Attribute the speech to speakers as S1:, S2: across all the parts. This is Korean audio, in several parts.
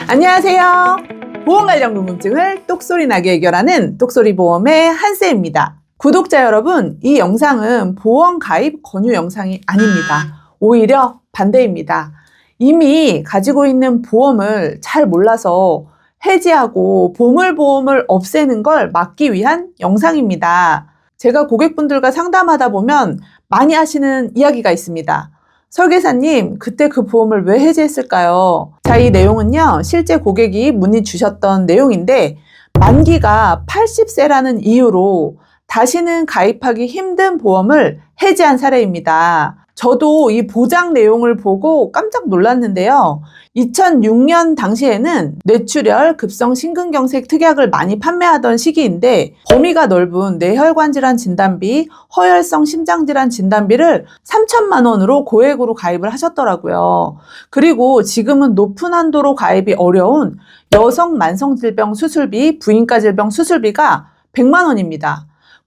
S1: 안녕하세요. 보험 관련 궁금증을 똑소리 나게 해결하는 똑소리보험의 한쌤입니다. 구독자 여러분, 이 영상은 보험 가입 권유 영상이 아닙니다. 오히려 반대입니다. 이미 가지고 있는 보험을 잘 몰라서 해지하고 보물보험을 없애는 걸 막기 위한 영상입니다. 제가 고객분들과 상담하다 보면 많이 하시는 이야기가 있습니다. 설계사님, 그때 그 보험을 왜 해지했을까요? 자, 이 내용은요, 실제 고객이 문의 주셨던 내용인데, 만기가 80세라는 이유로 다시는 가입하기 힘든 보험을 해지한 사례입니다. 저도 이 보장 내용을 보고 깜짝 놀랐는데요. 2006년 당시에는 뇌출혈, 급성 심근경색 특약을 많이 판매하던 시기인데 범위가 넓은 뇌혈관 질환 진단비, 허혈성 심장질환 진단비를 3천만 원으로 고액으로 가입을 하셨더라고요. 그리고 지금은 높은 한도로 가입이 어려운 여성 만성질병 수술비, 부인과 질병 수술비가 100만 원입니다.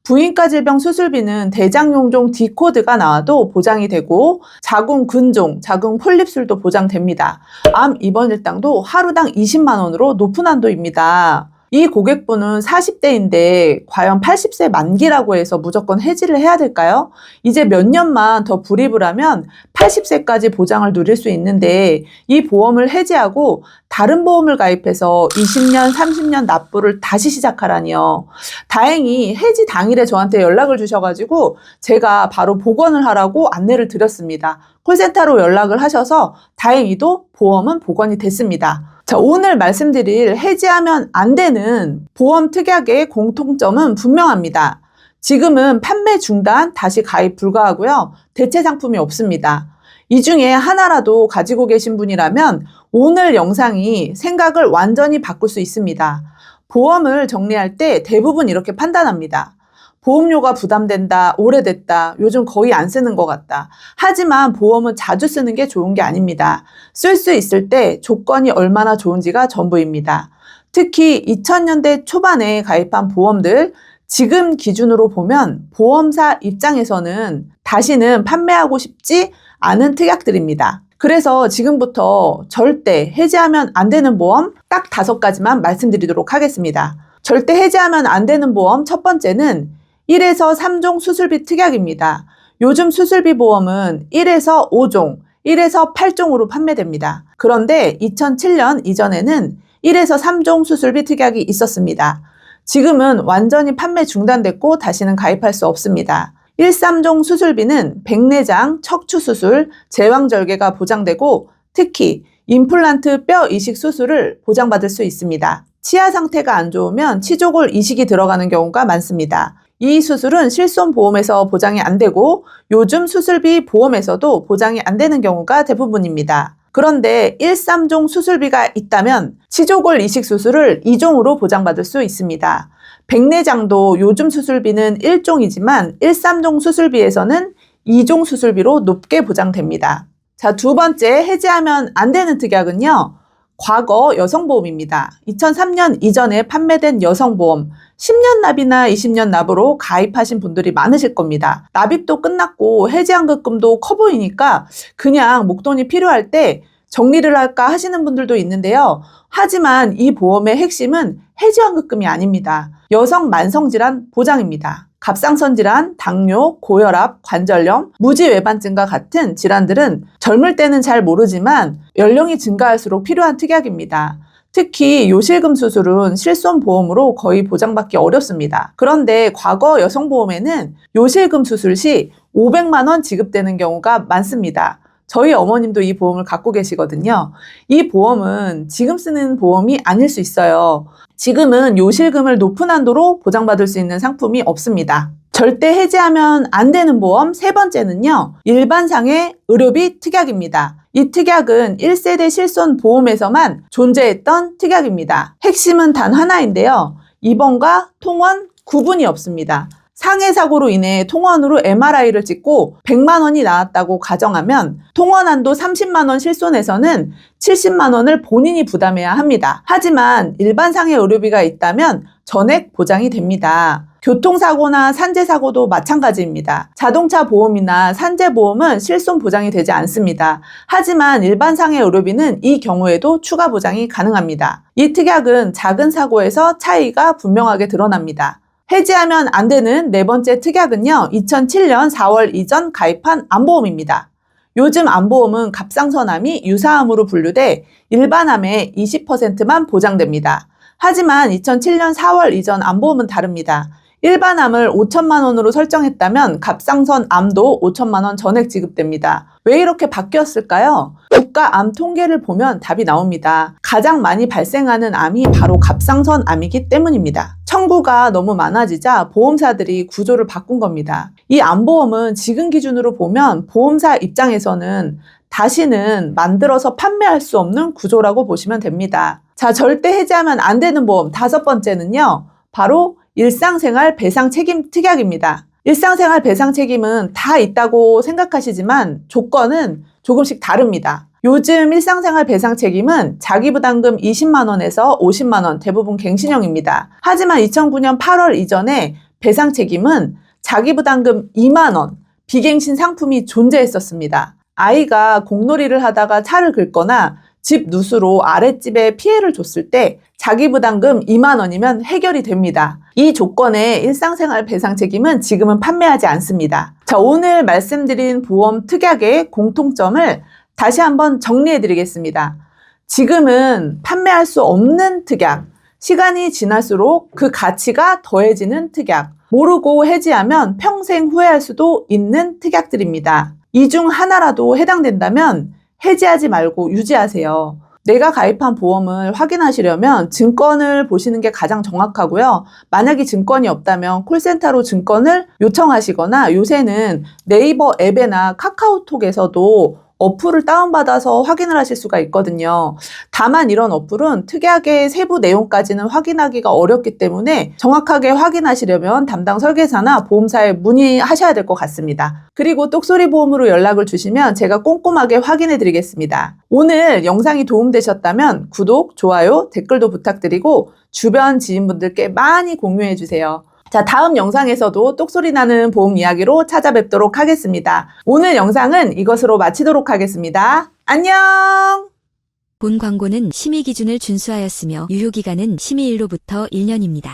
S1: 부인과 질병 수술비는 대장용종 D코드가 나와도 보장이 되고 자궁 근종, 자궁 폴립술도 보장됩니다. 암 입원 일당도 하루당 20만 원으로 높은 한도입니다. 이 고객분은 40대인데 과연 80세 만기라고 해서 무조건 해지를 해야 될까요? 이제 몇 년만 더 불입을 하면 80세까지 보장을 누릴 수 있는데 이 보험을 해지하고 다른 보험을 가입해서 20년, 30년 납부를 다시 시작하라니요. 다행히 해지 당일에 저한테 연락을 주셔가지고 제가 바로 복원을 하라고 안내를 드렸습니다. 콜센터로 연락을 하셔서 다행히도 보험은 복원이 됐습니다. 자, 오늘 말씀드릴 해지하면 안 되는 보험 특약의 공통점은 분명합니다. 지금은 판매 중단, 다시 가입 불가하고요. 대체 상품이 없습니다. 이 중에 하나라도 가지고 계신 분이라면 오늘 영상이 생각을 완전히 바꿀 수 있습니다. 보험을 정리할 때 대부분 이렇게 판단합니다. 보험료가 부담된다, 오래됐다, 요즘 거의 안 쓰는 것 같다. 하지만 보험은 자주 쓰는 게 좋은 게 아닙니다. 쓸 수 있을 때 조건이 얼마나 좋은지가 전부입니다. 특히 2000년대 초반에 가입한 보험들, 지금 기준으로 보면 보험사 입장에서는 다시는 판매하고 싶지 않은 특약들입니다. 그래서 지금부터 절대 해지하면 안 되는 보험 딱 5가지만 말씀드리도록 하겠습니다. 절대 해지하면 안 되는 보험 첫 번째는 1에서 3종 수술비 특약입니다. 요즘 수술비 보험은 1에서 5종, 1에서 8종으로 판매됩니다. 그런데 2007년 이전에는 1에서 3종 수술비 특약이 있었습니다. 지금은 완전히 판매 중단됐고 다시는 가입할 수 없습니다. 1, 3종 수술비는 백내장, 척추수술, 제왕절개가 보장되고 특히 임플란트 뼈 이식 수술을 보장받을 수 있습니다. 치아 상태가 안 좋으면 치조골 이식이 들어가는 경우가 많습니다. 이 수술은 실손보험에서 보장이 안 되고 요즘 수술비 보험에서도 보장이 안 되는 경우가 대부분입니다. 그런데 1, 3종 수술비가 있다면 치조골 이식 수술을 2종으로 보장받을 수 있습니다. 백내장도 요즘 수술비는 1종이지만 1, 3종 수술비에서는 2종 수술비로 높게 보장됩니다. 자, 두 번째 해지하면 안 되는 특약은요. 과거 여성보험입니다. 2003년 이전에 판매된 여성보험 10년 납이나 20년 납으로 가입하신 분들이 많으실 겁니다. 납입도 끝났고 해지환급금도 커 보이니까 그냥 목돈이 필요할 때 정리를 할까 하시는 분들도 있는데요. 하지만 이 보험의 핵심은 해지환급금이 아닙니다. 여성 만성질환 보장입니다. 갑상선 질환, 당뇨, 고혈압, 관절염, 무지외반증과 같은 질환들은 젊을 때는 잘 모르지만 연령이 증가할수록 필요한 특약입니다. 특히 요실금 수술은 실손보험으로 거의 보장받기 어렵습니다. 그런데 과거 여성보험에는 요실금 수술 시 500만 원 지급되는 경우가 많습니다. 저희 어머님도 이 보험을 갖고 계시거든요. 이 보험은 지금 쓰는 보험이 아닐 수 있어요. 지금은 요실금을 높은 한도로 보장받을 수 있는 상품이 없습니다. 절대 해지하면 안 되는 보험 세 번째는요. 일반상해 의료비 특약입니다. 이 특약은 1세대 실손보험에서만 존재했던 특약입니다. 핵심은 단 하나인데요. 입원과 통원 구분이 없습니다. 상해 사고로 인해 통원으로 MRI를 찍고 100만 원이 나왔다고 가정하면 통원 한도 30만 원 실손에서는 70만 원을 본인이 부담해야 합니다. 하지만 일반 상해 의료비가 있다면 전액 보장이 됩니다. 교통사고나 산재사고도 마찬가지입니다. 자동차 보험이나 산재보험은 실손 보장이 되지 않습니다. 하지만 일반상해 의료비는 이 경우에도 추가 보장이 가능합니다. 이 특약은 작은 사고에서 차이가 분명하게 드러납니다. 해지하면 안 되는 네 번째 특약은요, 2007년 4월 이전 가입한 암보험입니다. 요즘 암보험은 갑상선암이 유사암으로 분류돼 일반암의 20%만 보장됩니다. 하지만 2007년 4월 이전 암보험은 다릅니다. 일반암을 5천만 원으로 설정했다면 갑상선암도 5천만 원 전액 지급됩니다. 왜 이렇게 바뀌었을까요? 국가암 통계를 보면 답이 나옵니다. 가장 많이 발생하는 암이 바로 갑상선암이기 때문입니다. 청구가 너무 많아지자 보험사들이 구조를 바꾼 겁니다. 이 암보험은 지금 기준으로 보면 보험사 입장에서는 다시는 만들어서 판매할 수 없는 구조라고 보시면 됩니다. 자, 절대 해지하면 안 되는 보험 다섯 번째는요, 바로 일상생활 배상 책임 특약입니다. 일상생활 배상 책임은 다 있다고 생각하시지만 조건은 조금씩 다릅니다. 요즘 일상생활 배상 책임은 자기부담금 20만 원에서 50만 원, 대부분 갱신형입니다. 하지만 2009년 8월 이전에 배상 책임은 자기부담금 2만 원, 비갱신 상품이 존재했었습니다. 아이가 공놀이를 하다가 차를 긁거나 집 누수로 아랫집에 피해를 줬을 때 자기부담금 2만 원이면 해결이 됩니다. 이 조건의 일상생활 배상 책임은 지금은 판매하지 않습니다. 자, 오늘 말씀드린 보험 특약의 공통점을 다시 한번 정리해 드리겠습니다. 지금은 판매할 수 없는 특약, 시간이 지날수록 그 가치가 더해지는 특약, 모르고 해지하면 평생 후회할 수도 있는 특약들입니다. 이 중 하나라도 해당된다면 해지하지 말고 유지하세요. 내가 가입한 보험을 확인하시려면 증권을 보시는 게 가장 정확하고요. 만약에 증권이 없다면 콜센터로 증권을 요청하시거나 요새는 네이버 앱이나 카카오톡에서도 어플을 다운받아서 확인을 하실 수가 있거든요. 다만 이런 어플은 특약의 세부 내용까지는 확인하기가 어렵기 때문에 정확하게 확인하시려면 담당 설계사나 보험사에 문의하셔야 될 것 같습니다. 그리고 똑소리 보험으로 연락을 주시면 제가 꼼꼼하게 확인해 드리겠습니다. 오늘 영상이 도움되셨다면 구독, 좋아요, 댓글도 부탁드리고 주변 지인분들께 많이 공유해 주세요. 자, 다음 영상에서도 똑소리 나는 보험 이야기로 찾아뵙도록 하겠습니다. 오늘 영상은 이것으로 마치도록 하겠습니다. 안녕!
S2: 본 광고는 심의 기준을 준수하였으며 유효기간은 심의일로부터 1년입니다.